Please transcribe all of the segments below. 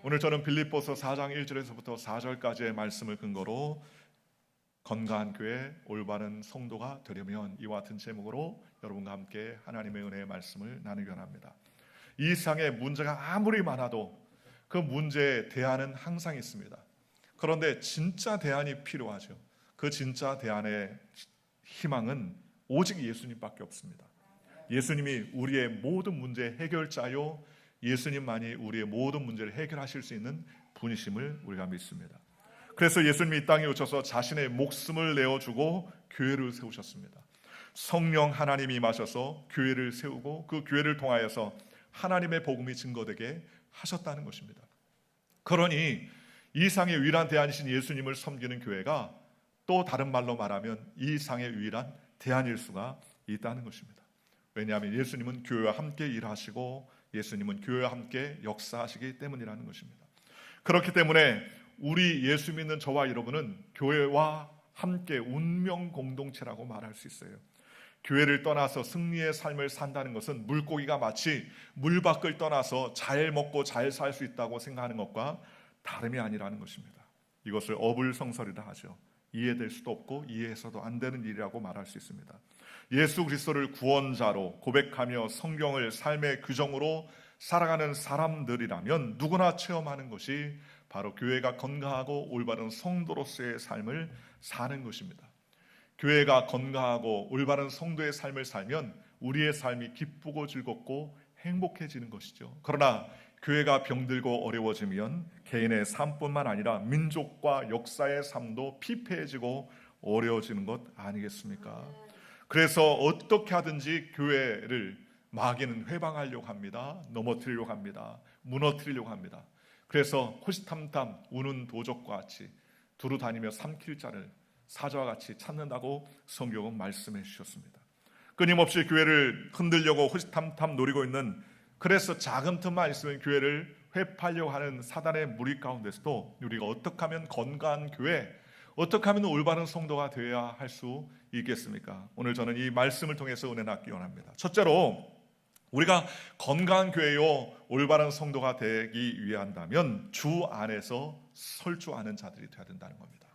오늘 저는 빌립보서 4장 1절에서부터 4절까지의 말씀을 근거로 건강한 교회, 올바른 성도가 되려면 이와 같은 제목으로 여러분과 함께 하나님의 은혜의 말씀을 나누기 원합니다. 이 세상에 문제가 아무리 많아도 그 문제에 대안은 항상 있습니다. 그런데 진짜 대안이 필요하죠. 그 진짜 대안의 희망은 오직 예수님밖에 없습니다. 예수님이 우리의 모든 문제의 해결자요, 예수님만이 우리의 모든 문제를 해결하실 수 있는 분이심을 우리가 믿습니다. 그래서 예수님이 이 땅에 오셔서 자신의 목숨을 내어주고 교회를 세우셨습니다. 성령 하나님이 임하셔서 교회를 세우고 그 교회를 통하여서 하나님의 복음이 증거되게 하셨다는 것입니다. 그러니 이 상의 유일한 대안이신 예수님을 섬기는 교회가 또 다른 말로 말하면 이 상의 유일한 대안일 수가 있다는 것입니다. 왜냐하면 예수님은 교회와 함께 일하시고 예수님은 교회와 함께 역사하시기 때문이라는 것입니다. 그렇기 때문에 우리 예수 믿는 저와 여러분은 교회와 함께 운명 공동체라고 말할 수 있어요. 교회를 떠나서 승리의 삶을 산다는 것은 물고기가 마치 물 밖을 떠나서 잘 먹고 잘 살 수 있다고 생각하는 것과 다름이 아니라는 것입니다. 이것을 어불성설이라 하죠. 이해될 수도 없고 이해해서도 안 되는 일이라고 말할 수 있습니다. 예수 그리스도를 구원자로 고백하며 성경을 삶의 규정으로 살아가는 사람들이라면 누구나 체험하는 것이 바로 교회가 건강하고 올바른 성도로서의 삶을 사는 것입니다. 교회가 건강하고 올바른 성도의 삶을 살면 우리의 삶이 기쁘고 즐겁고 행복해지는 것이죠. 그러나 교회가 병들고 어려워지면 개인의 삶뿐만 아니라 민족과 역사의 삶도 피폐해지고 어려워지는 것 아니겠습니까? 그래서 어떻게 하든지 교회를 마귀는 회방하려고 합니다. 넘어뜨리려고 합니다. 무너뜨리려고 합니다. 그래서 호시탐탐 우는 도적과 같이 두루 다니며 삼킬 자를 사자와 같이 찾는다고 성경은 말씀해 주셨습니다. 끊임없이 교회를 흔들려고 호시탐탐 노리고 있는, 그래서 작은 틈만 있으면 교회를 회파하려고 하는 사단의 무리 가운데서도 우리가 어떻게 하면 건강한 교회, 어떻게 하면 올바른 성도가 되어야 할 수 있겠습니까? 오늘 저는 이 말씀을 통해서 은혜 받기 원합니다. 첫째로 우리가 건강한 교회요 올바른 성도가 되기 위한다면 주 안에서 설주하는 자들이 되어야 된다는 겁니다.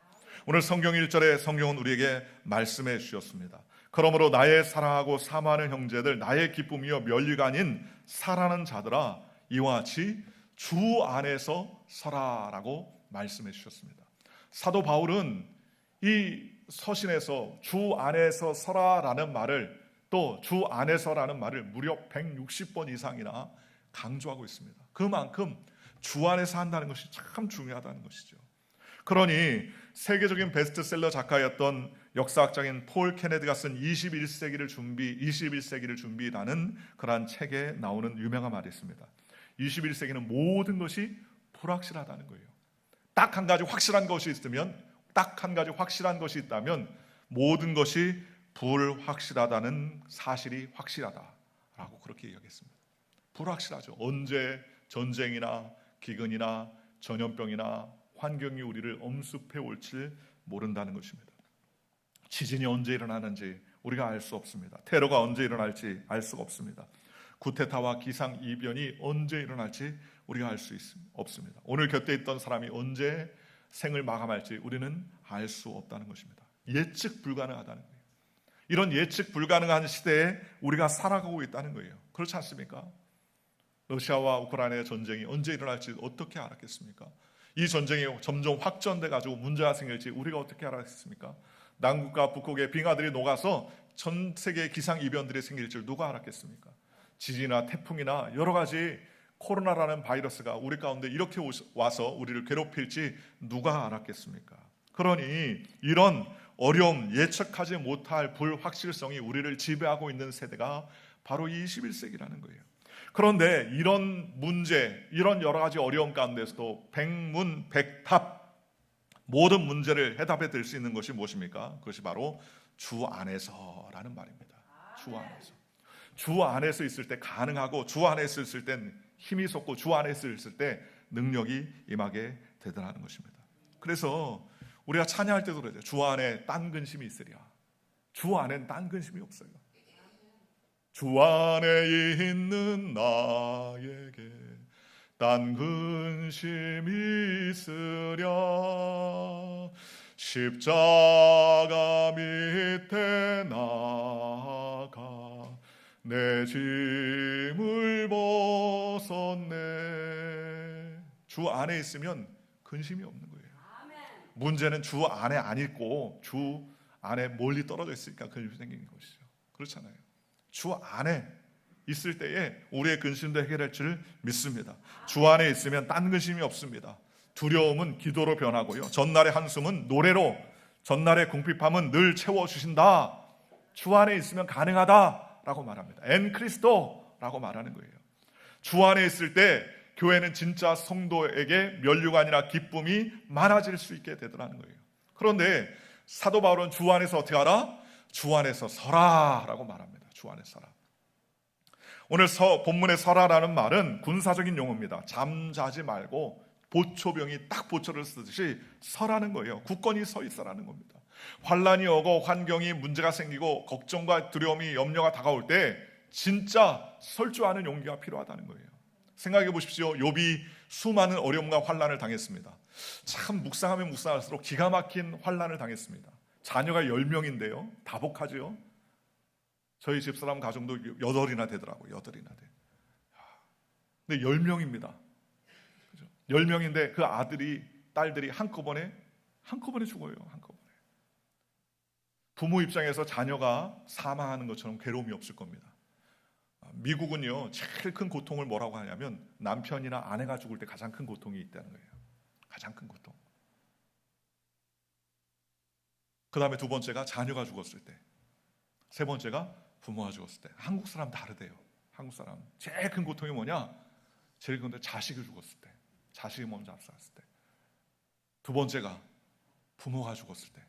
오늘 성경 1절에 성경은 우리에게 말씀해 주셨습니다. 그러므로 나의 사랑하고 사모하는 형제들, 나의 기쁨이요 멸류가 아닌 사랑하는 자들아, 이와 같이 주 안에서 서라라고 말씀해 주셨습니다. 사도 바울은 이 서신에서 주 안에서 서라라는 말을, 또 주 안에서라는 말을 무려 160번 이상이나 강조하고 있습니다. 그만큼 주 안에서 한다는 것이 참 중요하다는 것이죠. 그러니 세계적인 베스트셀러 작가였던 역사학자인 폴 케네디가 쓴 21세기를 준비라는 그러한 책에 나오는 유명한 말이 있습니다. 21세기는 모든 것이 불확실하다는 거예요. 딱 한 가지 확실한 것이 있다면 모든 것이 불확실하다는 사실이 확실하다라고 그렇게 이야기했습니다. 불확실하죠. 언제 전쟁이나 기근이나 전염병이나 환경이 우리를 엄습해 올지 모른다는 것입니다. 지진이 언제 일어나는지 우리가 알 수 없습니다. 테러가 언제 일어날지 알 수가 없습니다. 쿠데타와 기상이변이 언제 일어날지 우리가 알 수 없습니다. 오늘 곁에 있던 사람이 언제 생을 마감할지 우리는 알 수 없다는 것입니다. 예측 불가능하다는 거예요. 이런 예측 불가능한 시대에 우리가 살아가고 있다는 거예요. 그렇지 않습니까? 러시아와 우크라이나의 전쟁이 언제 일어날지 어떻게 알았겠습니까? 이 전쟁이 점점 확전돼 가지고 문제가 생길지 우리가 어떻게 알았겠습니까? 남극과 북극의 빙하들이 녹아서 전 세계 기상 이변들이 생길 줄 누가 알았겠습니까? 지진이나 태풍이나 여러 가지 코로나라는 바이러스가 우리 가운데 이렇게 와서 우리를 괴롭힐지 누가 알았겠습니까? 그러니 이런 어려움, 예측하지 못할 불확실성이 우리를 지배하고 있는 세대가 바로 21세기라는 거예요. 그런데 이런 문제, 이런 여러 가지 어려움 가운데서도 백문백답 모든 문제를 해답해 드릴 수 있는 것이 무엇입니까? 그것이 바로 주 안에서라는 말입니다. 주 안에서. 주 안에서 있을 때 가능하고, 주 안에서 있을 땐 힘이 솟고, 주 안에서 있을 때 능력이 임하게 되더라는 것입니다. 그래서 우리가 찬양할 때도 그러죠. 주 안에 딴 근심이 있으랴. 주 안엔 딴 근심이 없어요. 주 안에 있는 나에게 딴 근심이 있으랴 십자가 밑에 나가 내 짐을 벗었네. 주 안에 있으면 근심이 없는 거예요. 문제는 주 안에 안 있고 주 안에 멀리 떨어져 있으니까 근심이 생기는 것이죠. 그렇잖아요. 주 안에 있을 때에 우리의 근심도 해결할 줄 믿습니다. 주 안에 있으면 딴 근심이 없습니다. 두려움은 기도로 변하고요, 전날의 한숨은 노래로, 전날의 궁핍함은 늘 채워주신다. 주 안에 있으면 가능하다라고 말합니다. 엔 크리스토라고 말하는 거예요. 주 안에 있을 때 교회는 진짜 성도에게 면류가 아니라 기쁨이 많아질 수 있게 되더라는 거예요. 그런데 사도 바울은 주 안에서 어떻게 하라? 주 안에서 서라라고 말합니다. 주 안에 서라. 오늘 본문의 서라라는 말은 군사적인 용어입니다. 잠자지 말고 보초병이 딱 보초를 쓰듯이 서라는 거예요. 굳건히 서 있어라는 겁니다. 환란이 오고 환경이 문제가 생기고 걱정과 두려움이 염려가 다가올 때 진짜 설 줄 아는 용기가 필요하다는 거예요. 생각해 보십시오. 욥이 수많은 어려움과 환란을 당했습니다. 참 묵상하면 묵상할수록 기가 막힌 환란을 당했습니다. 자녀가 10명인데요 다복하죠. 저희 집사람 가정도 8이나 되더라고요. 8이나 돼. 근데 10명입니다. 10명인데 그 아들이 딸들이 한꺼번에 죽어요. 한꺼번에. 부모 입장에서 자녀가 사망하는 것처럼 괴로움이 없을 겁니다. 미국은요 제일 큰 고통을 뭐라고 하냐면 남편이나 아내가 죽을 때 가장 큰 고통이 있다는 거예요. 가장 큰 고통. 그 다음에 두 번째가 자녀가 죽었을 때, 세 번째가 부모가 죽었을 때. 한국 사람 다르대요. 한국 사람 제일 큰 고통이 뭐냐? 제일 큰 건 자식이 죽었을 때, 자식이 먼저 앞서갔을 때. 두 번째가 부모가 죽었을 때.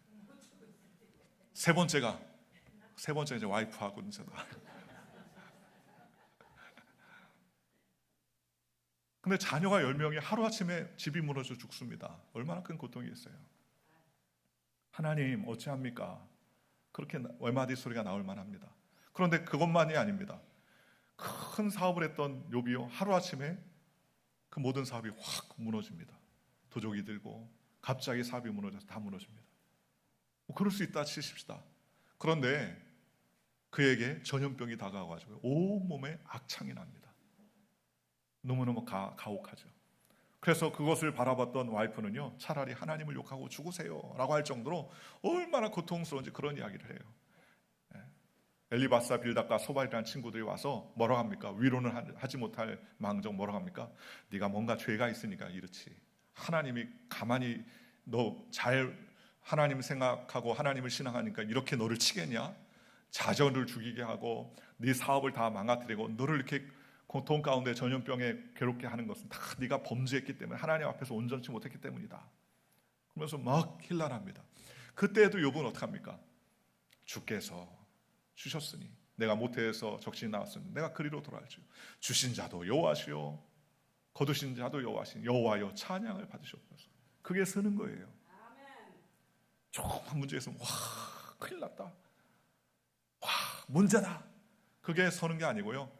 세 번째가 이제 와이프하고 이제. 근데 자녀가 10명이 하루아침에 집이 무너져 죽습니다. 얼마나 큰 고통이겠어요. 하나님 어찌합니까? 그렇게 외마디 소리가 나올 만합니다. 그런데 그것만이 아닙니다. 큰 사업을 했던 욥이요 하루아침에 그 모든 사업이 확 무너집니다. 도적이 들고 갑자기 사업이 무너져서 다 무너집니다. 그럴 수 있다 치십시다. 그런데 그에게 전염병이 다가와가지고 온몸에 악창이 납니다. 너무너무 가혹하죠. 그래서 그것을 바라봤던 와이프는요 차라리 하나님을 욕하고 죽으세요 라고 할 정도로 얼마나 고통스러운지 그런 이야기를 해요. 엘리바사, 빌닷과 소발이라는 친구들이 와서 뭐라고 합니까? 위로는 하지 못할 망정 뭐라고 합니까? 네가 뭔가 죄가 있으니까 이렇지. 하나님이 가만히 너 잘 하나님 생각하고 하나님을 신앙하니까 이렇게 너를 치겠냐? 자녀를 죽이게 하고 네 사업을 다 망가뜨리고 너를 이렇게 고통 가운데 전염병에 괴롭게 하는 것은 다 네가 범죄했기 때문에 하나님 앞에서 온전치 못했기 때문이다. 그러면서 막 힐난합니다. 그때에도 욥은 어떡합니까? 주께서 주셨으니 내가 모태에서 적신이 나왔으니 내가 그리로 돌아갈지요. 주신 자도 여호와시요 거두신 자도 여호와시니 여호와여 찬양을 받으시옵소서. 그게 서는 거예요. 조금만 문제 있으면 와 큰일 났다. 와 문제다. 그게 서는 게 아니고요.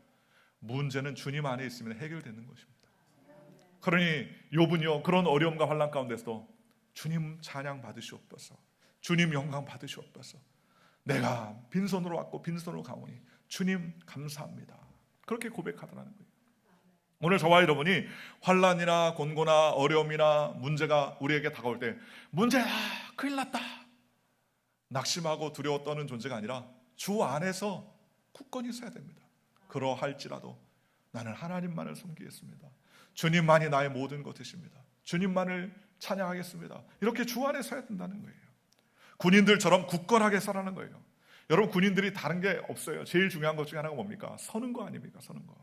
문제는 주님 안에 있으면 해결되는 것입니다. 그러니 욥은요 그런 어려움과 환난 가운데서도 주님 찬양 받으시옵소서. 주님 영광 받으시옵소서. 내가 빈손으로 왔고 빈손으로 가오니 주님 감사합니다. 그렇게 고백하더라는 거예요. 오늘 저와 여러분이 환난이나 곤고나 어려움이나 문제가 우리에게 다가올 때 문제야 큰일 났다 낙심하고 두려워 떠는 존재가 아니라 주 안에서 굳건히 서야 됩니다. 그러할지라도 나는 하나님만을 섬기겠습니다. 주님만이 나의 모든 것이십니다. 주님만을 찬양하겠습니다. 이렇게 주 안에 서야 된다는 거예요. 군인들처럼 굳건하게 서라는 거예요. 여러분 군인들이 다른 게 없어요. 제일 중요한 것 중에 하나가 뭡니까? 서는 거 아닙니까? 서는 거.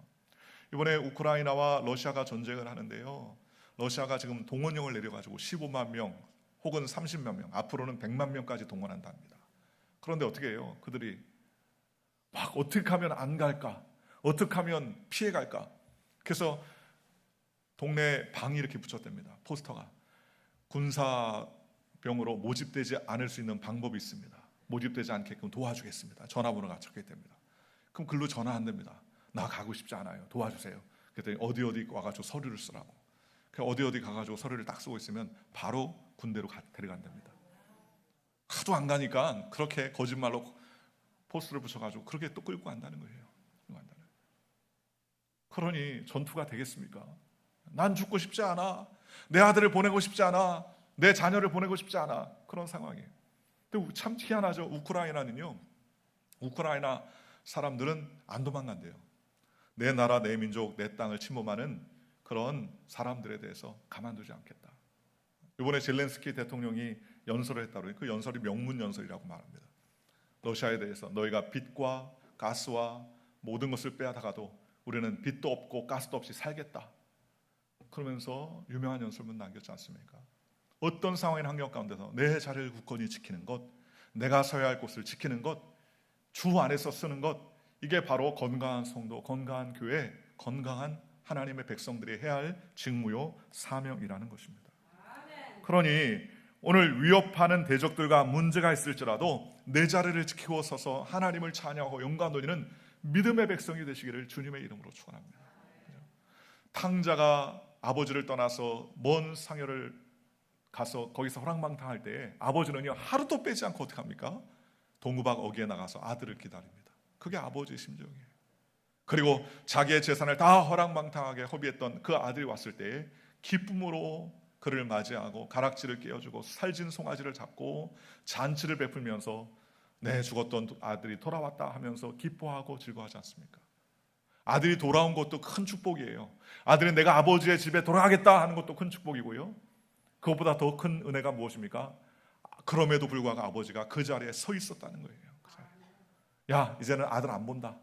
이번에 우크라이나와 러시아가 전쟁을 하는데요. 러시아가 지금 동원령을 내려가지고 15만 명 혹은 30만 명 앞으로는 100만 명까지 동원한답니다. 그런데 어떻게 해요? 그들이 막 어떻게 하면 안 갈까? 어떻게 하면 피해 갈까? 그래서 동네 방이 이렇게 붙였답니다. 포스터가 군사병으로 모집되지 않을 수 있는 방법이 있습니다. 모집되지 않게끔 도와주겠습니다. 전화번호가 적혀있답니다. 그럼 글로 전화한답니다. 나 가고 싶지 않아요. 도와주세요. 그랬더니 어디 와가지고 서류를 쓰라고. 어디 가가지고 서류를 딱 쓰고 있으면 바로 군대로 데려간답니다. 하도 안 가니까 그렇게 거짓말로 포스를 붙여가지고 그렇게 또 끌고 간다는 거예요. 그러니 전투가 되겠습니까? 난 죽고 싶지 않아. 내 아들을 보내고 싶지 않아. 내 자녀를 보내고 싶지 않아. 그런 상황이에요. 근데 참 희한하죠. 우크라이나 사람들은 안 도망간대요. 내 나라, 내 민족, 내 땅을 침범하는 그런 사람들에 대해서 가만두지 않겠다. 이번에 젤렌스키 대통령이 연설을 했다고 해요. 그 연설이 명문 연설이라고 말합니다. 러시아에 대해서 너희가 빛과 가스와 모든 것을 빼앗아가도 우리는 빛도 없고 가스도 없이 살겠다. 그러면서 유명한 연설문 남겼지 않습니까? 어떤 상황이나 환경 가운데서 내 자리를 굳건히 지키는 것, 내가 서야 할 곳을 지키는 것, 주 안에서 쓰는 것, 이게 바로 건강한 성도, 건강한 교회, 건강한 하나님의 백성들이 해야 할 직무요 사명이라는 것입니다. 그러니 오늘 위협하는 대적들과 문제가 있을지라도 내 자리를 지키고 서서 하나님을 찬양하고 영광 돌리는 믿음의 백성이 되시기를 주님의 이름으로 축원합니다. 탕자가 아버지를 떠나서 먼 상여를 가서 거기서 호랑방탕할 때에 아버지는요 하루도 빼지 않고 어떻게 합니까? 동구박 어귀에 나가서 아들을 기다립니다. 그게 아버지의 심정이에요. 그리고 자기의 재산을 다 허랑방탕하게 허비했던 그 아들이 왔을 때에 기쁨으로 그를 맞이하고 가락지를 깨어주고 살진 송아지를 잡고 잔치를 베풀면서 내 죽었던 아들이 돌아왔다 하면서 기뻐하고 즐거워하지 않습니까? 아들이 돌아온 것도 큰 축복이에요. 아들이 내가 아버지의 집에 돌아가겠다 하는 것도 큰 축복이고요. 그것보다 더 큰 은혜가 무엇입니까? 그럼에도 불구하고 아버지가 그 자리에 서 있었다는 거예요. 야, 이제는 아들 안 본다.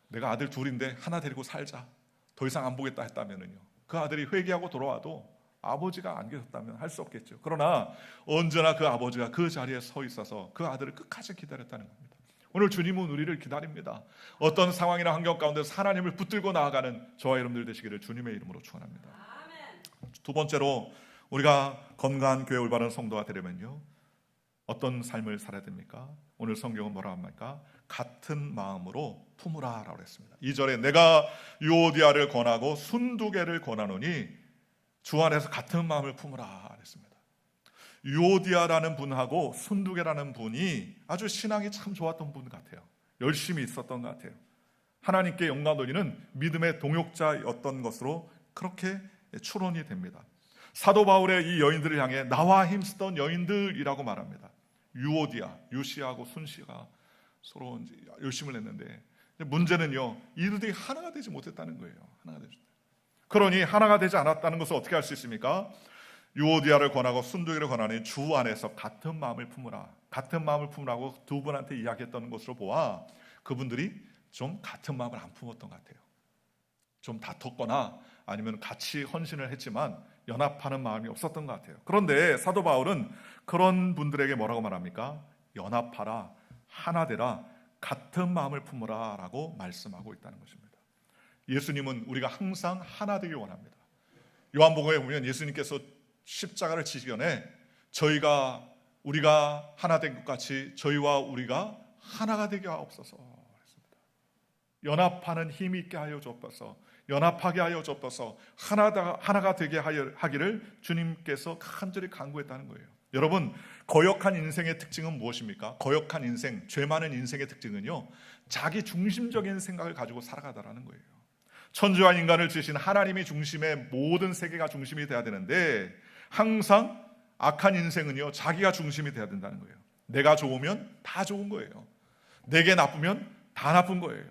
내가 아들 둘인데 하나 데리고 살자. 더 이상 안 보겠다 했다면은요, 그 아들이 회개하고 돌아와도 아버지가 안 계셨다면 할 수 없겠죠. 그러나 언제나 그 아버지가 그 자리에 서 있어서 그 아들을 끝까지 기다렸다는 겁니다. 오늘 주님은 우리를 기다립니다. 어떤 상황이나 환경 가운데서 하나님을 붙들고 나아가는 저와 여러분들 되시기를 주님의 이름으로 축원합니다. 두 번째로 우리가 건강한 교회 올바른 성도가 되려면요, 어떤 삶을 살아야 됩니까? 오늘 성경은 뭐라 합니까? 같은 마음으로 품으라 라고 했습니다. 2절에 내가 유오디아를 권하고 순두개를 권하노니 주 안에서 같은 마음을 품으라 했습니다. 유오디아라는 분하고 순두개라는 분이 아주 신앙이 참 좋았던 분 같아요. 열심히 있었던 것 같아요. 하나님께 영광 돌리는 믿음의 동역자였던 것으로 그렇게 추론이 됩니다. 사도 바울의 이 여인들을 향해 나와 힘쓰던 여인들이라고 말합니다. 유오디아, 유시하고 순시가 서로 열심을 했는데 문제는요, 이들이 하나가 되지 못했다는 거예요. 하나가 되지. 그러니 하나가 되지 않았다는 것을 어떻게 할 수 있습니까? 유오디아를 권하고 순두개를 권하니 주 안에서 같은 마음을 품으라. 같은 마음을 품으라고 두 분한테 이야기했던 것으로 보아 그분들이 좀 같은 마음을 안 품었던 것 같아요. 좀 다퉜거나 아니면 같이 헌신을 했지만 연합하는 마음이 없었던 것 같아요. 그런데 사도 바울은 그런 분들에게 뭐라고 말합니까? 연합하라, 하나 되라, 같은 마음을 품으라 라고 말씀하고 있다는 것입니다. 예수님은 우리가 항상 하나 되길 원합니다. 요한복음에 보면 예수님께서 십자가를 지시기 전에 우리가 하나 된 것 같이 저희와 우리가 하나가 되게 하옵소서 했습니다. 연합하는 힘이 있게 하여 주옵소서, 연합하게 하여 주옵소서, 하나가 되게 하기를 주님께서 간절히 간구했다는 거예요. 여러분, 거역한 인생의 특징은 무엇입니까? 거역한 인생, 죄 많은 인생의 특징은요, 자기 중심적인 생각을 가지고 살아가다라는 거예요. 천지와 인간을 지으신 하나님이 중심의 모든 세계가 중심이 돼야 되는데 항상 악한 인생은요, 자기가 중심이 돼야 된다는 거예요. 내가 좋으면 다 좋은 거예요. 내게 나쁘면 다 나쁜 거예요.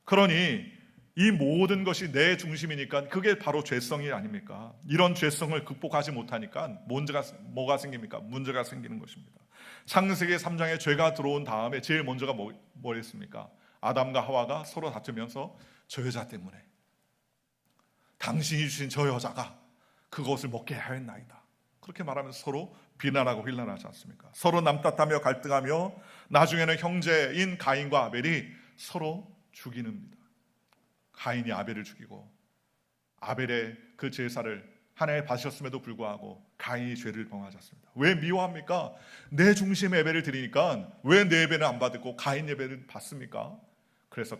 그러니 이 모든 것이 내 중심이니까 그게 바로 죄성이 아닙니까? 이런 죄성을 극복하지 못하니까 뭐가 생깁니까? 문제가 생기는 것입니다. 창세기 3장에 죄가 들어온 다음에 제일 먼저가 뭐였습니까? 아담과 하와가 서로 다투면서 저 여자 때문에, 당신이 주신 저 여자가 그것을 먹게 하였나이다, 그렇게 말하면서 서로 비난하고 휘난하지 않습니까? 서로 남탓하며 갈등하며 나중에는 형제인 가인과 아벨이 서로 죽이는입니다. 가인이 아벨을 죽이고 아벨의 그 제사를 하나님의 받으셨음에도 불구하고 가인이 죄를 범하지 않습니다. 왜 미워합니까? 내 중심의 예배를 드리니까 왜 내 예배는 안 받고 가인 예배를 받습니까? 그래서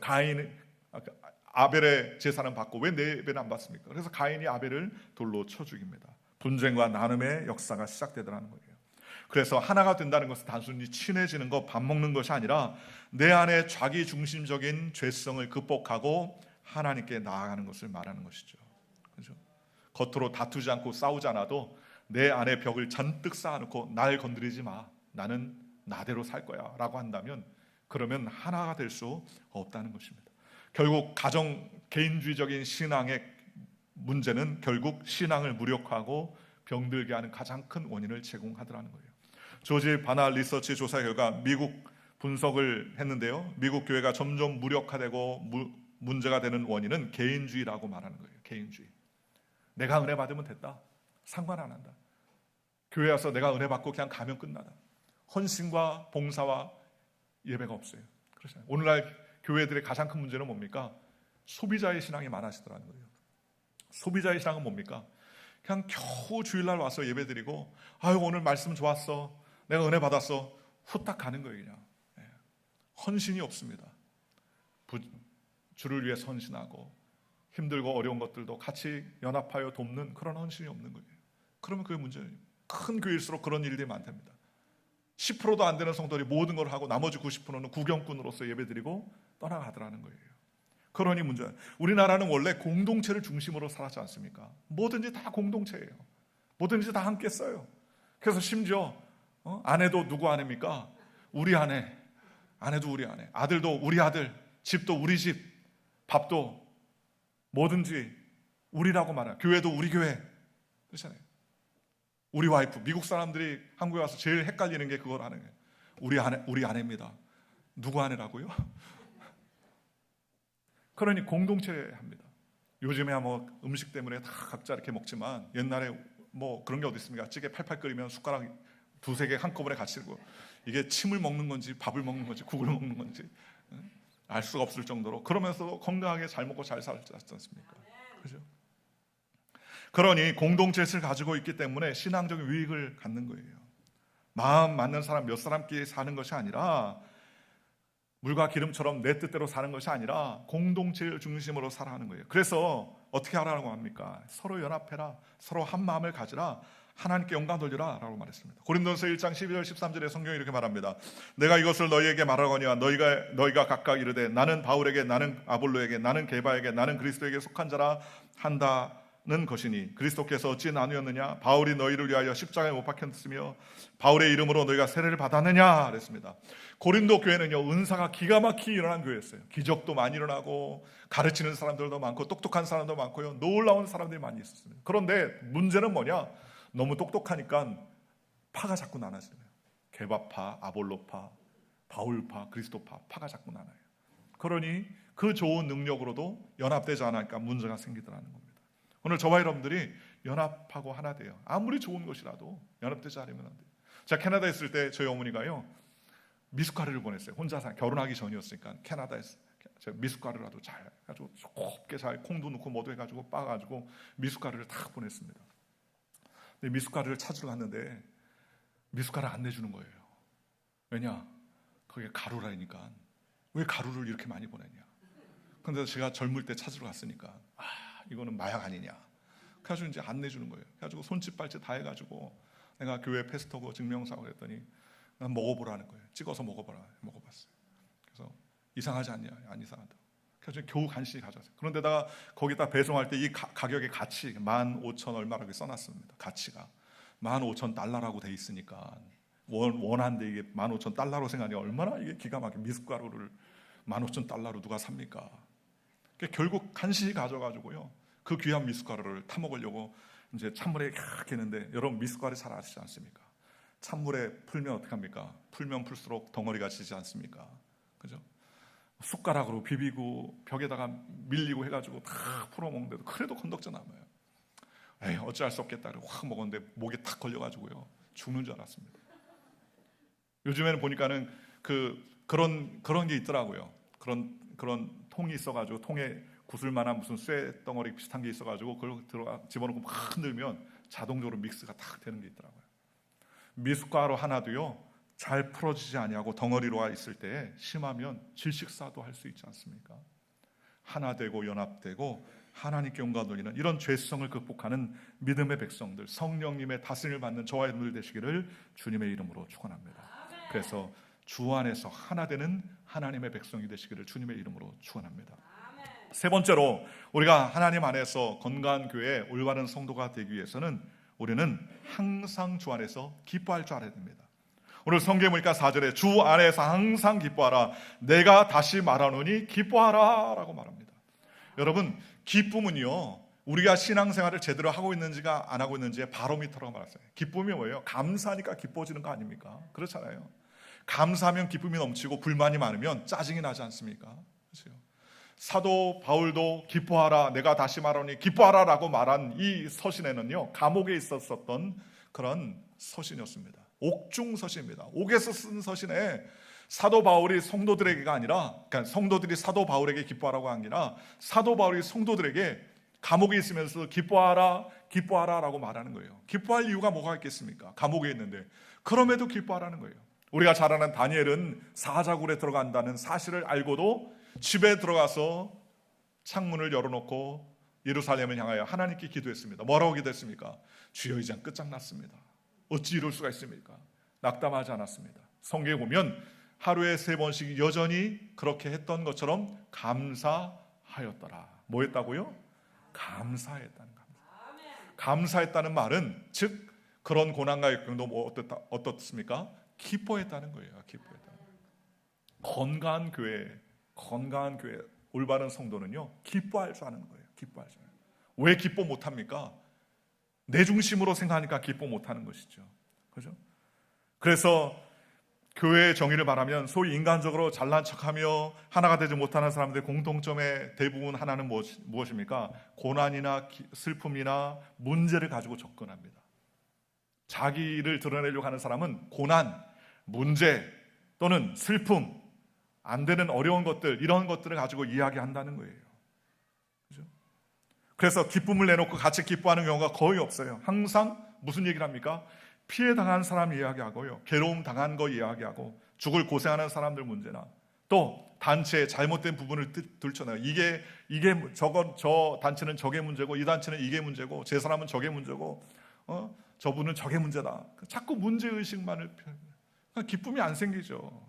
아벨의 제사는 받고 왜 내 예배는 안 받습니까? 그래서 가인이 아벨을 돌로 쳐 죽입니다. 분쟁과 나눔의 역사가 시작되더라는 거예요. 그래서 하나가 된다는 것은 단순히 친해지는 것, 밥 먹는 것이 아니라 내 안에 자기 중심적인 죄성을 극복하고 하나님께 나아가는 것을 말하는 것이죠. 그렇죠? 겉으로 다투지 않고 싸우지 않아도 내 안에 벽을 잔뜩 쌓아놓고 날 건드리지 마, 나는 나대로 살 거야 라고 한다면, 그러면 하나가 될 수 없다는 것입니다. 결국 가정 개인주의적인 신앙의 문제는 결국 신앙을 무력화하고 병들게 하는 가장 큰 원인을 제공하더라는 거예요. 조지 바나 리서치 조사 결과 미국 분석을 했는데요, 미국 교회가 점점 무력화되고 문제가 되는 원인은 개인주의라고 말하는 거예요. 개인주의. 내가 은혜 받으면 됐다, 상관 안 한다, 교회 와서 내가 은혜 받고 그냥 가면 끝나다, 헌신과 봉사와 예배가 없어요. 그렇잖아요. 오늘날 교회들의 가장 큰 문제는 뭡니까? 소비자의 신앙이 많아지더라는 거예요. 소비자의 신앙은 뭡니까? 그냥 겨우 주일날 와서 예배드리고, 아유 오늘 말씀 좋았어, 내가 은혜 받았어, 후딱 가는 거예요. 그냥 헌신이 없습니다. 주를 위해 헌신하고 힘들고 어려운 것들도 같이 연합하여 돕는 그런 헌신이 없는 거예요. 그러면 그게 문제예요. 큰 교회일수록 그런 일들이 많답니다. 10%도 안 되는 성도들이 모든 걸 하고 나머지 90%는 구경꾼으로서 예배드리고 떠나가더라는 거예요. 그러니 문제는, 우리나라는 원래 공동체를 중심으로 살았지 않습니까? 뭐든지 다 공동체예요. 뭐든지 다 함께 써요. 그래서 심지어 아내도 누구 아내입니까? 우리 아내, 아내도 우리 아내, 아들도 우리 아들, 집도 우리 집, 밥도 뭐든지 우리라고 말해요. 교회도 우리 교회. 그렇잖아요. 우리 와이프, 미국 사람들이 한국에 와서 제일 헷갈리는 게 그걸 하는 거예요. 우리 아내입니다. 누구 아내라고요? 그러니 공동체합니다. 요즘에야 뭐 음식 때문에 다 각자 이렇게 먹지만 옛날에 뭐 그런 게 어디 있습니까? 찌개 팔팔 끓이면 숟가락 두세 개 한꺼번에 같이 들고, 이게 침을 먹는 건지 밥을 먹는 건지 국을 먹는 건지 알 수가 없을 정도로, 그러면서도 건강하게 잘 먹고 잘 살지 않습니까? 그렇죠? 그러니 공동체를 가지고 있기 때문에 신앙적인 유익을 갖는 거예요. 마음 맞는 사람 몇 사람끼리 사는 것이 아니라, 물과 기름처럼 내 뜻대로 사는 것이 아니라 공동체를 중심으로 살아가는 거예요. 그래서 어떻게 하라고 합니까? 서로 연합해라, 서로 한 마음을 가지라, 하나님께 영광 돌리라 라고 말했습니다. 고린도서 1장 12절 13절에 성경이 이렇게 말합니다. 내가 이것을 너희에게 말하거니와 너희가 각각 이르되 나는 바울에게, 나는 아볼로에게, 나는 게바에게, 나는 그리스도에게 속한 자라 한다는 것이니 그리스도께서 어찌 나누었느냐? 바울이 너희를 위하여 십자가에 못 박혔으며 바울의 이름으로 너희가 세례를 받았느냐 그랬습니다. 고린도 교회는요, 은사가 기가 막히게 일어난 교회였어요. 기적도 많이 일어나고 가르치는 사람들도 많고 똑똑한 사람도 많고요, 놀라운 사람들이 많이 있었습니다. 그런데 문제는 뭐냐? 너무 똑똑하니까 파가 자꾸 나눠지는 거예요. 게바파, 아볼로파, 바울파, 그리스도파, 파가 자꾸 나눠요. 그러니 그 좋은 능력으로도 연합되지 않으니까 문제가 생기더라는 겁니다. 오늘 저와 여러분들이 연합하고 하나 돼요. 아무리 좋은 것이라도 연합되지 않으면 안 돼요. 제가 캐나다에 있을 때 저희 어머니가요, 미숫가루를 보냈어요. 혼자 결혼하기 전이었으니까 캐나다에서 미숫가루라도 잘 해가지고 곱게 잘 콩도 넣고 뭐도 해가지고 빻아가지고 미숫가루를 다 보냈습니다. 근데 미숫가루를 찾으러 갔는데 미숫가루 안 내주는 거예요. 왜냐? 그게 가루라니까. 왜 가루를 이렇게 많이 보내냐? 근데 제가 젊을 때 찾으러 갔으니까 이거는 마약 아니냐? 그래가지고 이제 안 내주는 거예요. 그래가지고 손짓 발짓 다 해가지고 내가 교회 패스터고 증명사고 그랬더니 난 먹어보라는 거예요. 찍어서 먹어보라. 먹어봤어요. 그래서 이상하지 않냐? 안 이상하다. 그래서 겨우 간신히 가져왔어요. 그런데다가 거기다 배송할 때 이 가격의 가치 15,000 얼마라고 써놨습니다. 가치가 15,000달러라고 돼 있으니까 원한데 이게 15,000달러로 생각하니 얼마나 이게 기가 막히게 미숫가루를 15,000달러로 누가 삽니까? 결국 간신히 가져가지고요, 그 귀한 미숫가루를 타 먹으려고 이제 찬물에 캬 했는데, 여러분 미숫가루 잘 아시지 않습니까? 찬물에 풀면 어떻게 합니까? 풀면 풀수록 덩어리가 지지 않습니까? 그죠? 숟가락으로 비비고 벽에다가 밀리고 해가지고 다 풀어 먹는데도 그래도 건덕져 남아요. 에이, 어찌할 수 없겠다. 확 먹었는데 목에 탁 걸려가지고요, 죽는 줄 알았습니다. 요즘에는 보니까는 그런 게 있더라고요. 그런 통이 있어가지고 통에 구슬만한 무슨 쇠 덩어리 비슷한 게 있어가지고 그걸 들어가 집어넣고 막 흔들면 자동적으로 믹스가 탁 되는 게 있더라고요. 미숫가루 하나도요, 잘 풀어지지 아니하고 덩어리로 있을 때 심하면 질식사도 할 수 있지 않습니까? 하나 되고 연합되고 하나님께 영광 돌리는 이런 죄성을 극복하는 믿음의 백성들, 성령님의 다스림을 받는 저와 여러분들 되시기를 주님의 이름으로 축원합니다. 그래서 주 안에서 하나 되는 하나님의 백성이 되시기를 주님의 이름으로 축원합니다. 세 번째로 우리가 하나님 안에서 건강한 교회, 올바른 성도가 되기 위해서는 우리는 항상 주 안에서 기뻐할 줄 알아야 됩니다. 오늘 성경에 보니까 4절에 주 안에서 항상 기뻐하라, 내가 다시 말하노니 기뻐하라 라고 말합니다. 여러분, 기쁨은요, 우리가 신앙생활을 제대로 하고 있는지가 안 하고 있는지의 바로미터라고 말했어요. 기쁨이 뭐예요? 감사하니까 기뻐지는 거 아닙니까? 그렇잖아요. 감사하면 기쁨이 넘치고 불만이 많으면 짜증이 나지 않습니까? 그렇죠? 사도 바울도 기뻐하라, 내가 다시 말하니 기뻐하라 라고 말한 이 서신에는요, 감옥에 있었던 그런 서신이었습니다. 옥중 서신입니다. 옥에서 쓴 서신에 사도 바울이 성도들에게가 아니라, 그러니까 성도들이 사도 바울에게 기뻐하라고 한 게 아니라 사도 바울이 성도들에게 감옥에 있으면서 기뻐하라, 기뻐하라 라고 말하는 거예요. 기뻐할 이유가 뭐가 있겠습니까? 감옥에 있는데. 그럼에도 기뻐하라는 거예요. 우리가 잘 아는 다니엘은 사자굴에 들어간다는 사실을 알고도 집에 들어가서 창문을 열어놓고 예루살렘을 향하여 하나님께 기도했습니다. 뭐라고 기도했습니까? 주여, 이제 끝장났습니다. 어찌 이럴 수가 있습니까? 낙담하지 않았습니다. 성경에 보면 하루에 3번씩 여전히 그렇게 했던 것처럼 감사하였더라. 뭐 했다고요? 감사했다는 겁니다. 감사했다는 말은 즉 그런 고난과 역경도 뭐 어떻습니까? 기뻐했다는 거예요. 기뻐했다는 거예요. 건강한 교회, 올바른 성도는요, 기뻐할 줄 아는 거예요. 기뻐할 줄 아는 거예요. 왜 기뻐 못합니까? 내 중심으로 생각하니까 기뻐 못하는 것이죠. 그렇죠? 그래서 교회의 정의를 말하면 소위 인간적으로 잘난 척하며 하나가 되지 못하는 사람들의 공통점의 대부분 하나는 무엇입니까? 고난이나 슬픔이나 문제를 가지고 접근합니다. 자기를 드러내려고 하는 사람은 고난, 문제 또는 슬픔, 안 되는 어려운 것들, 이런 것들을 가지고 이야기한다는 거예요. 그렇죠? 그래서 기쁨을 내놓고 같이 기뻐하는 경우가 거의 없어요. 항상 무슨 얘기를 합니까? 피해 당한 사람 이야기하고요, 괴로움 당한 거 이야기하고, 죽을 고생하는 사람들 문제나 또 단체의 잘못된 부분을 들춰내요. 저 단체는 저게 문제고, 이 단체는 이게 문제고, 제 사람은 저게 문제고, 저분은 저게 문제다. 자꾸 문제의식만을 표현해요. 기쁨이 안 생기죠.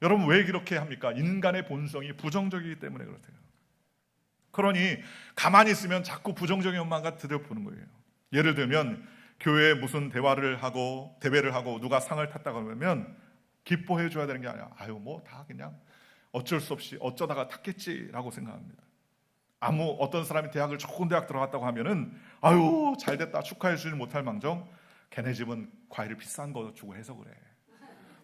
여러분, 왜 그렇게 합니까? 인간의 본성이 부정적이기 때문에 그렇대요. 그러니 가만히 있으면 자꾸 부정적인 것만 들여보는 거예요. 예를 들면 교회에 무슨 대회를 하고 누가 상을 탔다 그러면 기뻐해 줘야 되는 게 아니라 뭐 다 그냥 어쩔 수 없이 어쩌다가 탔겠지라고 생각합니다. 어떤 사람이 대학을 좋은 대학 들어갔다고 하면은 잘됐다 축하해 주지 못할 망정, 걔네 집은 과일을 비싼 거 주고 해서 그래,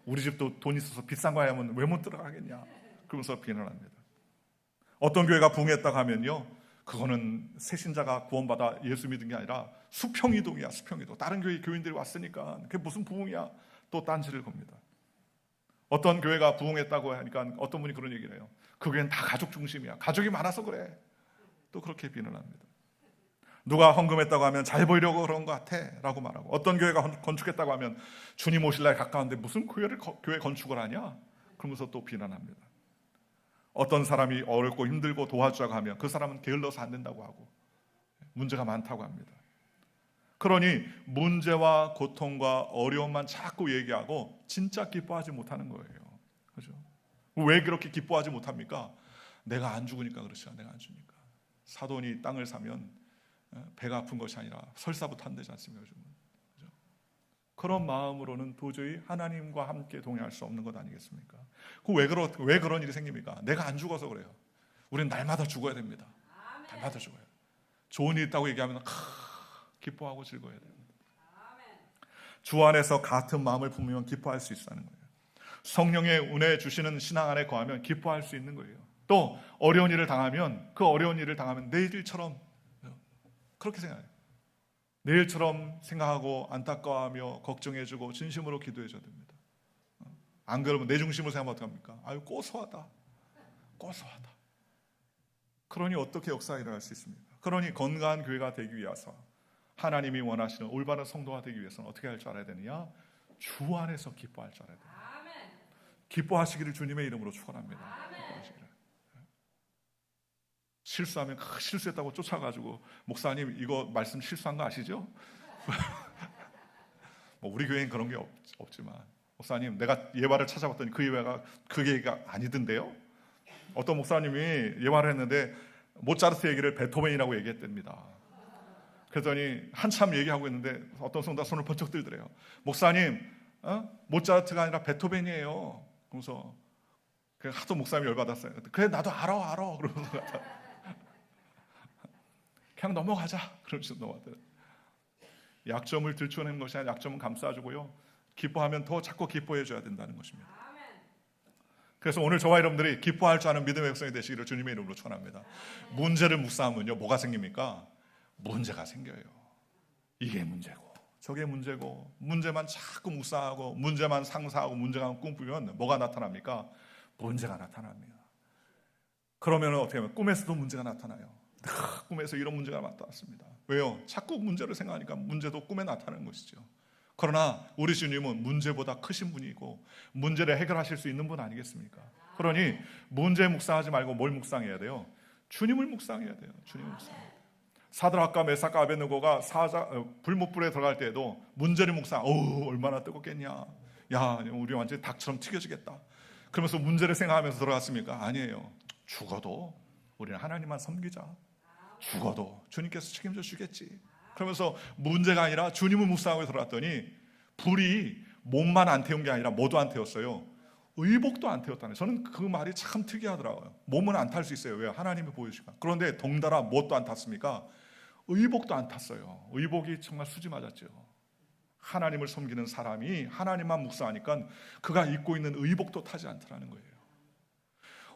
우리 집도 돈 있어서 비싼 거 하면 왜 못 들어가겠냐, 그러면서 비난합니다. 어떤 교회가 부흥했다고 하면요, 그거는 새신자가 구원받아 예수 믿은 게 아니라 수평이동이야, 수평이동. 다른 교회 교인들이 왔으니까 그게 무슨 부흥이야, 또 딴지를 겁니다. 어떤 교회가 부흥했다고 하니까 어떤 분이 그런 얘기를 해요. 그 교회는 다 가족 중심이야, 가족이 많아서 그래, 또 그렇게 비난합니다. 누가 헌금했다고 하면 잘 보이려고 그런 것 같아 라고 말하고, 어떤 교회가 건축했다고 하면 주님 오실 날 가까운데 무슨 교회 건축을 하냐, 그러면서 또 비난합니다. 어떤 사람이 어렵고 힘들고 도와주자고 하면 그 사람은 게을러서 안 된다고 하고 문제가 많다고 합니다. 그러니 문제와 고통과 어려움만 자꾸 얘기하고 진짜 기뻐하지 못하는 거예요. 그렇죠? 왜 그렇게 기뻐하지 못합니까? 내가 안 죽으니까 그렇죠. 내가 안 죽으니까. 사돈이 땅을 사면 배가 아픈 것이 아니라 설사부터 안 되지 않습니까? 요즘은. 그렇죠? 그런 마음으로는 도저히 하나님과 함께 동행할 수 없는 것 아니겠습니까? 왜 그런 일이 생깁니까? 내가 안 죽어서 그래요. 우리는 날마다 죽어야 됩니다. 날마다 죽어요. 좋은 일 있다고 얘기하면 기뻐하고 즐거워야 됩니다. 주 안에서 같은 마음을 품으면 기뻐할 수 있다는 거예요. 성령의 은혜 주시는 신앙 안에 거하면 기뻐할 수 있는 거예요. 또 어려운 일을 당하면 내일처럼 그렇게 생각해요. 내일처럼 생각하고 안타까워하며 걱정해주고 진심으로 기도해줘야 됩니다. 안 그러면 내 중심으로 생각하면 어떡합니까? 고소하다. 그러니 어떻게 역사가 일어날 수 있습니까? 그러니 건강한 교회가 되기 위해서, 하나님이 원하시는 올바른 성도가 되기 위해서는 어떻게 할 줄 알아야 되느냐? 주 안에서 기뻐할 줄 알아야 됩니다. 기뻐하시기를 주님의 이름으로 축원합니다. 기뻐하시기를. 실수하면 실수했다고 쫓아가지고 목사님 이거 말씀 실수한 거 아시죠? 뭐 우리 교회는 그런 게 없지만 목사님 내가 예화를 찾아봤더니 그 예화가 그 얘기가 아니던데요. 어떤 목사님이 예화를 했는데 모차르트 얘기를 베토벤이라고 얘기했답니다. 그랬더니 한참 얘기하고 있는데 어떤 성도가 손을 번쩍 들더래요. 목사님 모차르트가 아니라 베토벤이에요. 그러면서 하도 목사님이 열받았어요. 그래 나도 알아 그러면서 그냥 넘어가자 그러면서 넘어가더라고요. 약점을 들춰내는 것이 아니라 약점은 감싸주고요, 기뻐하면 더 자꾸 기뻐해 줘야 된다는 것입니다. 그래서 오늘 저와 여러분들이 기뻐할 줄 아는 믿음의 백성이 되시기를 주님의 이름으로 축원합니다. 문제를 묵상하면요 뭐가 생깁니까? 문제가 생겨요. 이게 문제고 저게 문제고, 문제만 자꾸 묵상하고 문제만 상상하고 문제만 꿈꾸면 뭐가 나타납니까? 문제가 나타납니다. 그러면 어떻게 하면 꿈에서도 문제가 나타나요. 꿈에서 이런 문제가 나타났습니다. 왜요? 자꾸 문제를 생각하니까 문제도 꿈에 나타나는 것이죠. 그러나 우리 주님은 문제보다 크신 분이고 문제를 해결하실 수 있는 분 아니겠습니까? 그러니 문제 묵상하지 말고 뭘 묵상해야 돼요? 주님을 묵상해야 돼요. 주님을 묵상해야 돼요. 사드락과 메삭과 아벳느고가 불못불에 들어갈 때에도 문제를 묵상. 얼마나 뜨겁겠냐. 야, 우리 완전히 닭처럼 튀겨지겠다. 그러면서 문제를 생각하면서 들어갔습니까? 아니에요. 죽어도 우리는 하나님만 섬기자. 죽어도 주님께서 책임져 주겠지. 그러면서 문제가 아니라 주님을 묵상하고 들어갔더니 불이 몸만 안 태운 게 아니라 뭐도 안 태웠어요. 의복도 안 태웠다는. 저는 그 말이 참 특이하더라고요. 몸은 안 탈 수 있어요. 왜? 하나님이 보여주시니까. 그런데 덩달아 뭣도 안 탔습니까? 의복도 안 탔어요. 의복이 정말 수지 맞았죠. 하나님을 섬기는 사람이 하나님만 묵상하니까 그가 입고 있는 의복도 타지 않더라는 거예요.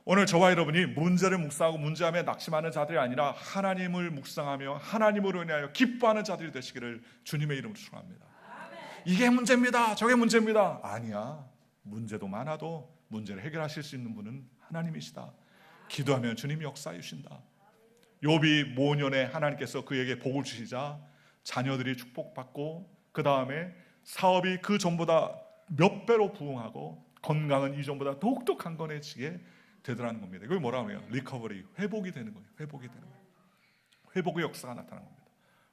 오늘 저와 여러분이 문제를 묵상하고 문제함에 낙심하는 자들이 아니라 하나님을 묵상하며 하나님으로 인하여 기뻐하는 자들이 되시기를 주님의 이름으로 축원합니다. 이게 문제입니다. 저게 문제입니다. 아니야. 문제도 많아도 문제를 해결하실 수 있는 분은 하나님이시다. 기도하면 주님이 역사해 주신다. 욥이 모년에 하나님께서 그에게 복을 주시자 자녀들이 축복받고 그 다음에 사업이 그 전보다 몇 배로 부흥하고 건강은 이전보다 더욱더 강건해지게 되더라는 겁니다. 이걸 뭐라고 해요? 리커버리, 회복이 되는 거예요. 회복이 되는 거예요. 회복의 역사가 나타나는 겁니다.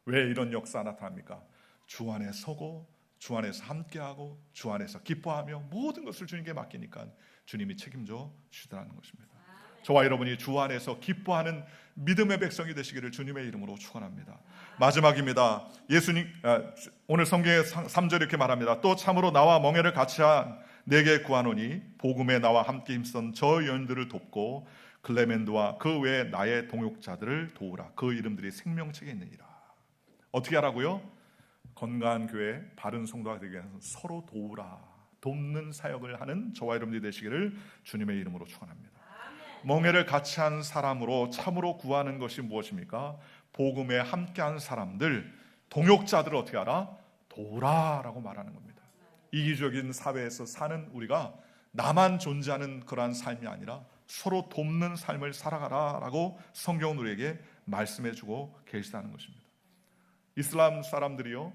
왜 이런 역사가 나타납니까? 주 안에 서고 주 안에서 함께하고 주 안에서 기뻐하며 모든 것을 주님께 맡기니까 주님이 책임져 주시더라는 것입니다. 저와 여러분이 주 안에서 기뻐하는 믿음의 백성이 되시기를 주님의 이름으로 축원합니다. 마지막입니다. 예수님 오늘 성경의 3절 이렇게 말합니다. 또 참으로 나와 멍에를 같이 한 내게 구하노니 복음에 나와 함께 힘쓴 저 여인들을 돕고 클레멘드와 그 외에 나의 동역자들을 도우라. 그 이름들이 생명책에 있느니라. 어떻게 하라고요? 건강한 교회, 바른 성도가 되기 위해서 서로 도우라. 돕는 사역을 하는 저와 여러분들이 되시기를 주님의 이름으로 축원합니다. 멍에를 같이 한 사람으로 참으로 구하는 것이 무엇입니까? 복음에 함께한 사람들, 동역자들을 어떻게 하라? 도우라라고 말하는 겁니다. 이기적인 사회에서 사는 우리가 나만 존재하는 그러한 삶이 아니라 서로 돕는 삶을 살아가라라고 성경은 우리에게 말씀해주고 계시다는 것입니다. 이슬람 사람들이요,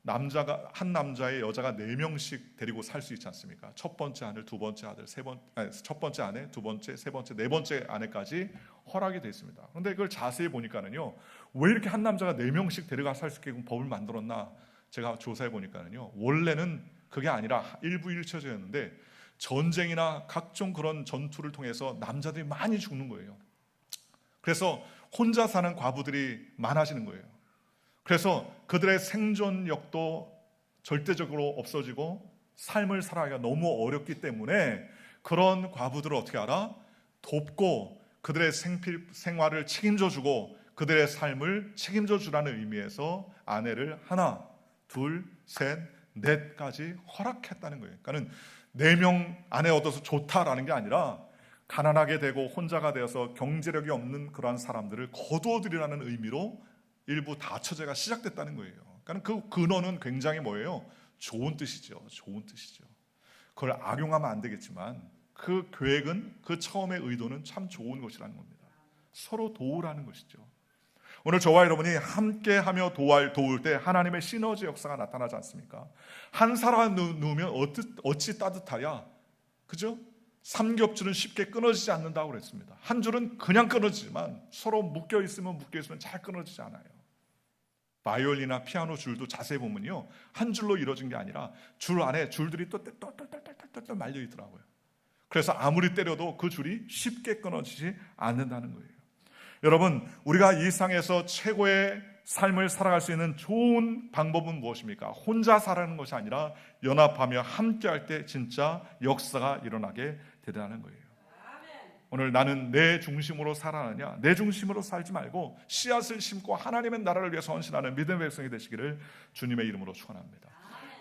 한 남자의 여자가 4명씩 데리고 살 수 있지 않습니까? 첫 번째 아내, 두 번째 아들, 첫 번째 아내, 두 번째, 세 번째, 네 번째 아내까지 허락이 되어 있습니다. 그런데 그걸 자세히 보니까는요, 왜 이렇게 한 남자가 4명씩 데려가 살 수 있게 법을 만들었나? 제가 조사해 보니까는요, 원래는 그게 아니라 일부 일처제였는데 전쟁이나 각종 그런 전투를 통해서 남자들이 많이 죽는 거예요. 그래서 혼자 사는 과부들이 많아지는 거예요. 그래서 그들의 생존력도 절대적으로 없어지고 삶을 살아가기가 너무 어렵기 때문에 그런 과부들을 어떻게 하라? 돕고 그들의 생활을 책임져 주고 그들의 삶을 책임져 주라는 의미에서 아내를 하나, 둘, 셋, 넷까지 허락했다는 거예요. 그러니까는 4명 아내 얻어서 좋다라는 게 아니라 가난하게 되고 혼자가 되어서 경제력이 없는 그러한 사람들을 거두어들이라는 의미로 일부 다처제가 시작됐다는 거예요. 그러니까 그 근원은 굉장히 뭐예요? 좋은 뜻이죠. 좋은 뜻이죠. 그걸 악용하면 안 되겠지만 그 계획은, 그 처음의 의도는 참 좋은 것이라는 겁니다. 서로 도우라는 것이죠. 오늘 저와 여러분이 함께하며 도울 때 하나님의 시너지 역사가 나타나지 않습니까? 한 사람 누우면 어찌 따뜻하야? 그죠? 삼겹줄은 쉽게 끊어지지 않는다고 그랬습니다. 한 줄은 그냥 끊어지지만 서로 묶여 있으면 잘 끊어지지 않아요. 바이올린이나 피아노 줄도 자세히 보면요, 한 줄로 이루어진 게 아니라 줄 안에 줄들이 또 똘똘똘똘똘 말려 있더라고요. 그래서 아무리 때려도 그 줄이 쉽게 끊어지지 않는다는 거예요. 여러분, 우리가 이 세상에서 최고의 삶을 살아갈 수 있는 좋은 방법은 무엇입니까? 혼자 살아가는 것이 아니라 연합하며 함께할 때 진짜 역사가 일어나게 되는 거예요. 오늘 나는 내 중심으로 살아가느냐, 내 중심으로 살지 말고 씨앗을 심고 하나님의 나라를 위해서 헌신하는 믿음의 백성이 되시기를 주님의 이름으로 축원합니다.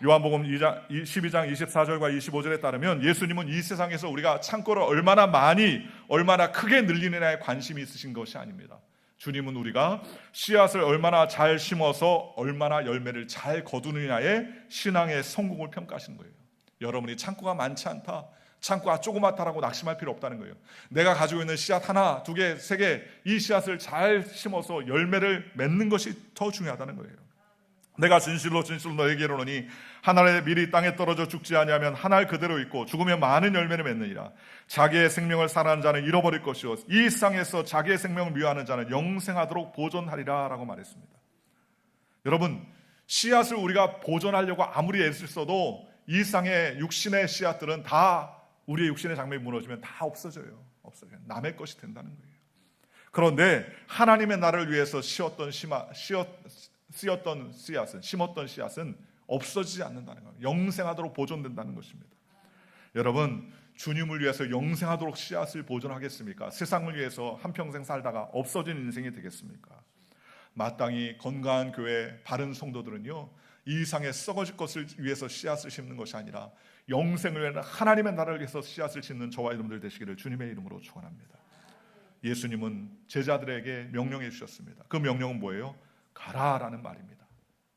요한복음 12장 24절과 25절에 따르면 예수님은 이 세상에서 우리가 창고를 얼마나 많이 얼마나 크게 늘리느냐에 관심이 있으신 것이 아닙니다. 주님은 우리가 씨앗을 얼마나 잘 심어서 얼마나 열매를 잘 거두느냐에 신앙의 성공을 평가하시는 거예요. 여러분이 창고가 많지 않다, 창고가 조그맣다라고 낙심할 필요 없다는 거예요. 내가 가지고 있는 씨앗 하나, 두 개, 세 개, 이 씨앗을 잘 심어서 열매를 맺는 것이 더 중요하다는 거예요. 내가 진실로 너에게 이르노니 한 알의 밀이 땅에 떨어져 죽지 아니하면 한 알 그대로 있고 죽으면 많은 열매를 맺느니라. 자기의 생명을 사랑하는 자는 잃어버릴 것이요 이 세상에서 자기의 생명을 미워하는 자는 영생하도록 보존하리라 라고 말했습니다. 여러분, 씨앗을 우리가 보존하려고 아무리 애쓸 써도 이 세상의 육신의 씨앗들은 다 우리의 육신의 장맥이 무너지면 다 없어져요. 남의 것이 된다는 거예요. 그런데 하나님의 나라를 위해서 심었던 씨앗은 없어지지 않는다는 거예요. 영생하도록 보존된다는 것입니다. 여러분, 주님을 위해서 영생하도록 씨앗을 보존하겠습니까? 세상을 위해서 한평생 살다가 없어진 인생이 되겠습니까? 마땅히 건강한 교회, 바른 성도들은요, 이 세상에 썩어질 것을 위해서 씨앗을 심는 것이 아니라 영생을 위한 하나님의 나라를 위해서 씨앗을 심는 저와 여러분들 되시기를 주님의 이름으로 축원합니다. 예수님은 제자들에게 명령해 주셨습니다. 그 명령은 뭐예요? 가라라는 말입니다.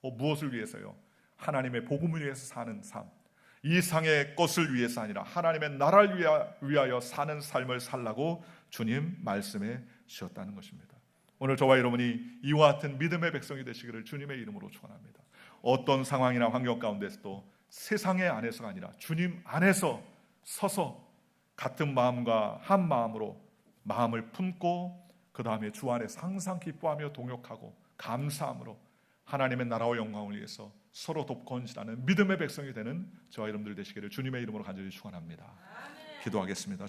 무엇을 위해서요? 하나님의 복음을 위해서 사는 삶, 이 세상의 것을 위해서 아니라 하나님의 나라를 위하여 사는 삶을 살라고 주님 말씀해 주셨다는 것입니다. 오늘 저와 여러분이 이와 같은 믿음의 백성이 되시기를 주님의 이름으로 축원합니다. 어떤 상황이나 환경 가운데서도 세상의 안에서가 아니라 주님 안에서 서서 같은 마음과 한 마음으로 마음을 품고 그 다음에 주 안에서 항상 기뻐하며 동역하고 감사함으로 하나님의 나라와 영광을 위해서 서로 돕고 헌신하는 믿음의 백성이 되는 저와 여러분들 되시기를 주님의 이름으로 간절히 축원합니다. 기도하겠습니다.